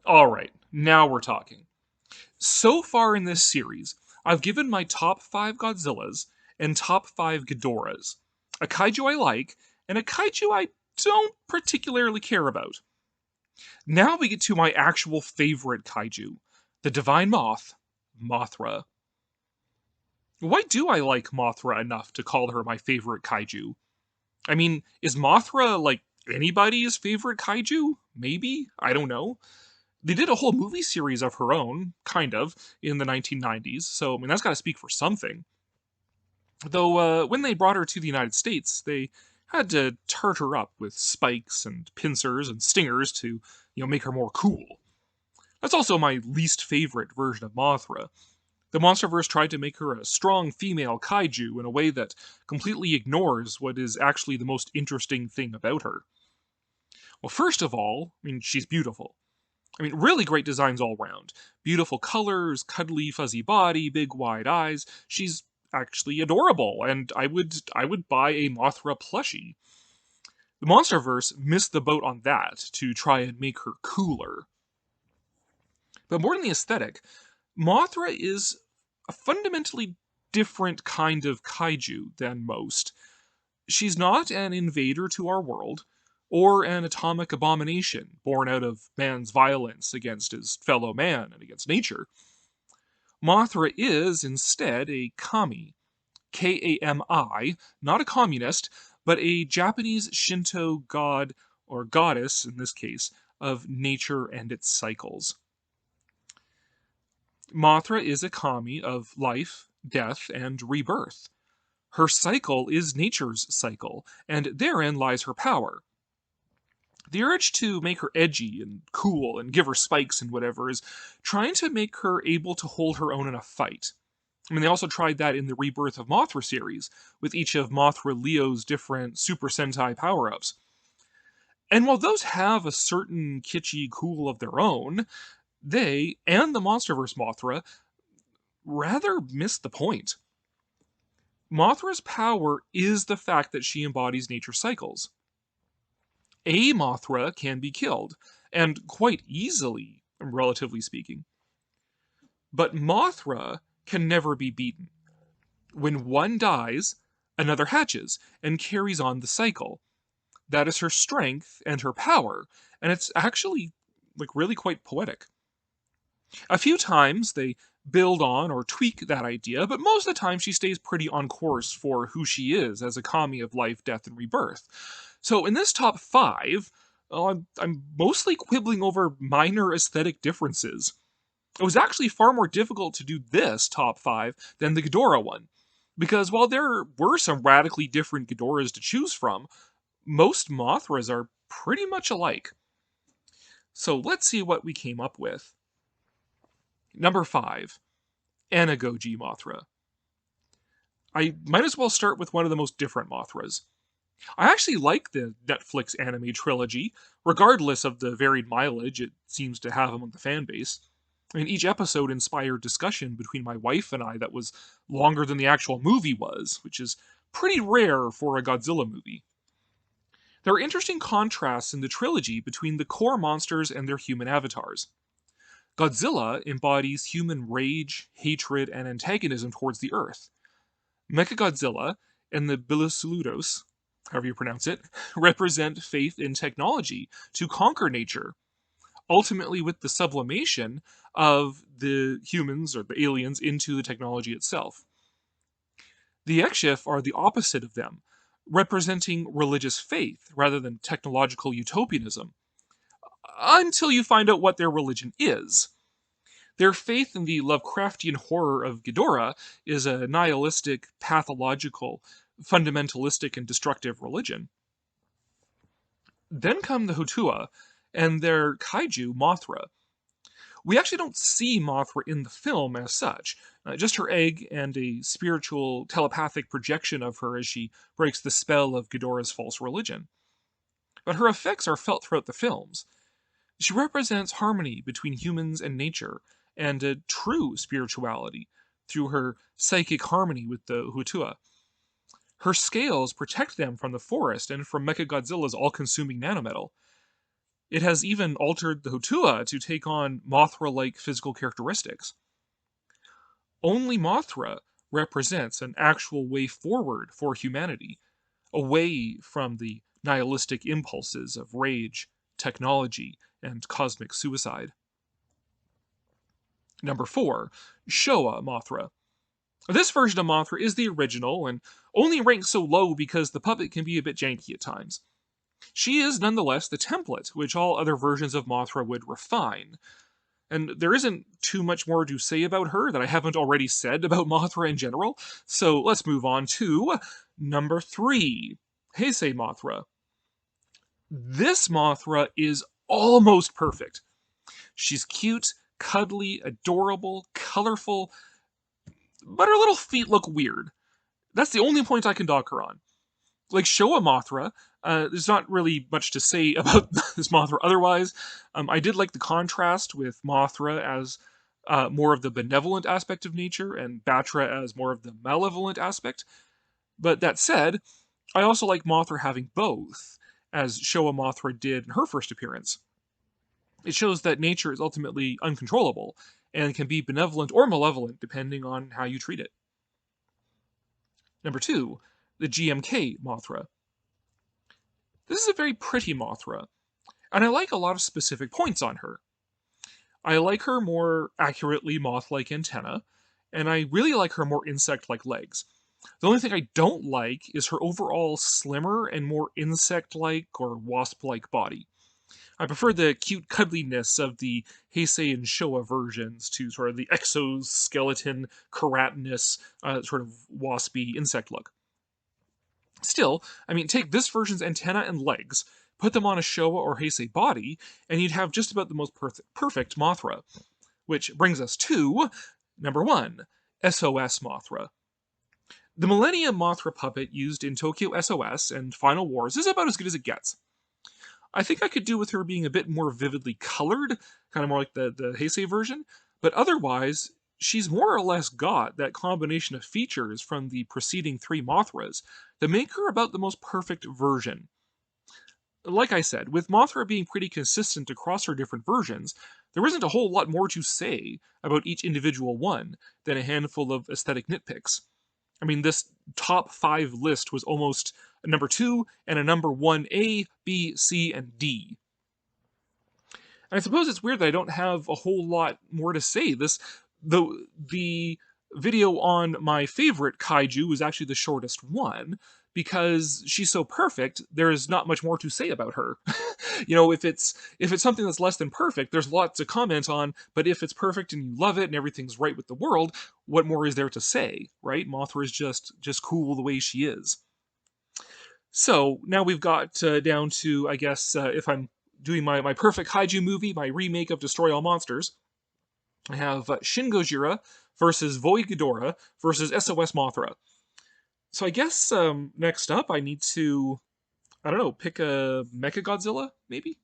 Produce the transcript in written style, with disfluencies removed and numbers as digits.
Alright, now we're talking. So far in this series, I've given my top 5 Godzillas and top 5 Ghidorahs. A kaiju I like, and a kaiju I don't particularly care about. Now we get to my actual favorite kaiju, the Divine Moth, Mothra. Why do I like Mothra enough to call her my favorite kaiju? I mean, is Mothra like anybody's favorite kaiju? Maybe? I don't know. They did a whole movie series of her own, kind of, in the 1990s, so I mean that's got to speak for something. Though when they brought her to the United States, they had to tart her up with spikes and pincers and stingers to, make her more cool. That's also my least favorite version of Mothra. The MonsterVerse tried to make her a strong female kaiju in a way that completely ignores what is actually the most interesting thing about her. Well, first of all, I mean, she's beautiful. I mean, really great designs all round. Beautiful colors, cuddly, fuzzy body, big wide eyes. She's actually adorable, and I would buy a Mothra plushie. The MonsterVerse missed the boat on that to try and make her cooler. But more than the aesthetic, Mothra is a fundamentally different kind of kaiju than most. She's not an invader to our world, or an atomic abomination born out of man's violence against his fellow man and against nature. Mothra is, instead, a kami, Kami, not a communist, but a Japanese Shinto god, or goddess in this case, of nature and its cycles. Mothra is a kami of life, death, and rebirth. Her cycle is nature's cycle, and therein lies her power. The urge to make her edgy and cool and give her spikes and whatever is trying to make her able to hold her own in a fight. I mean, they also tried that in the Rebirth of Mothra series, with each of Mothra Leo's different Super Sentai power ups. And while those have a certain kitschy cool of their own, they, and the Monsterverse Mothra, rather miss the point. Mothra's power is the fact that she embodies nature's cycles. A Mothra can be killed, and quite easily, relatively speaking. But Mothra can never be beaten. When one dies, another hatches and carries on the cycle. That is her strength and her power, and it's actually really quite poetic. A few times they build on or tweak that idea, but most of the time she stays pretty on course for who she is as a kami of life, death, and rebirth. So in this top 5, I'm mostly quibbling over minor aesthetic differences. It was actually far more difficult to do this top 5 than the Ghidorah one, because while there were some radically different Ghidorahs to choose from, most Mothras are pretty much alike. So let's see what we came up with. Number 5, Anagogi Mothra. I might as well start with one of the most different Mothras. I actually like the Netflix anime trilogy, regardless of the varied mileage it seems to have among the fan base. I mean, each episode inspired discussion between my wife and I that was longer than the actual movie was, which is pretty rare for a Godzilla movie. There are interesting contrasts in the trilogy between the core monsters and their human avatars. Godzilla embodies human rage, hatred, and antagonism towards the Earth. Mechagodzilla and the Bilosaludos, however you pronounce it, represent faith in technology to conquer nature, ultimately with the sublimation of the humans or the aliens into the technology itself. The Ekshif are the opposite of them, representing religious faith rather than technological utopianism, until you find out what their religion is. Their faith in the Lovecraftian horror of Ghidorah is a nihilistic, pathological, fundamentalistic, and destructive religion. Then come the Hutua and their kaiju Mothra. We actually don't see Mothra in the film as such, just her egg and a spiritual telepathic projection of her as she breaks the spell of Ghidorah's false religion. But her effects are felt throughout the films. She represents harmony between humans and nature, and a true spirituality through her psychic harmony with the Hutua. Her scales protect them from the forest and from Mechagodzilla's all consuming nanometal. It has even altered the Hotua to take on Mothra-like physical characteristics. Only Mothra represents an actual way forward for humanity, away from the nihilistic impulses of rage, technology, and cosmic suicide. Number 4, Showa Mothra. This version of Mothra is the original and only ranks so low because the puppet can be a bit janky at times. She is nonetheless the template which all other versions of Mothra would refine. And there isn't too much more to say about her that I haven't already said about Mothra in general, so let's move on to number 3, Heisei Mothra. This Mothra is almost perfect. She's cute, cuddly, adorable, colorful, but her little feet look weird. That's the only point I can dock her on. Like Showa Mothra, there's not really much to say about this Mothra otherwise. I did like the contrast with Mothra as more of the benevolent aspect of nature and Batra as more of the malevolent aspect. But that said, I also like Mothra having both, as Showa Mothra did in her first appearance. It shows that nature is ultimately uncontrollable and can be benevolent or malevolent depending on how you treat it. Number 2, the GMK Mothra. This is a very pretty Mothra, and I like a lot of specific points on her. I like her more accurately moth-like antenna, and I really like her more insect-like legs. The only thing I don't like is her overall slimmer and more insect-like or wasp-like body. I prefer the cute cuddliness of the Heisei and Showa versions to sort of the exoskeleton, keratinous, sort of waspy insect look. Still, I mean, take this version's antenna and legs, put them on a Showa or Heisei body, and you'd have just about the most perfect Mothra. Which brings us to number 1, SOS Mothra. The Millennium Mothra puppet used in Tokyo SOS and Final Wars is about as good as it gets. I think I could do with her being a bit more vividly colored, kind of more like the Heisei version, but otherwise, she's more or less got that combination of features from the preceding 3 Mothras that make her about the most perfect version. Like I said, with Mothra being pretty consistent across her different versions, there isn't a whole lot more to say about each individual one than a handful of aesthetic nitpicks. I mean, this top 5 list was almost a number 2 and a number 1A, B, C, and D. And I suppose it's weird that I don't have a whole lot more to say. The video on my favorite kaiju is actually the shortest one, because she's so perfect, there's not much more to say about her. If it's something that's less than perfect, there's lots to comment on, but if it's perfect and you love it and everything's right with the world, what more is there to say, right? Mothra is just cool the way she is. So now we've got down to, I guess, if I'm doing my perfect kaiju movie, my remake of Destroy All Monsters, I have Shin Gojira versus Voi Ghidorah versus SOS Mothra. So I guess next up I need to, I don't know, pick a Mechagodzilla, maybe?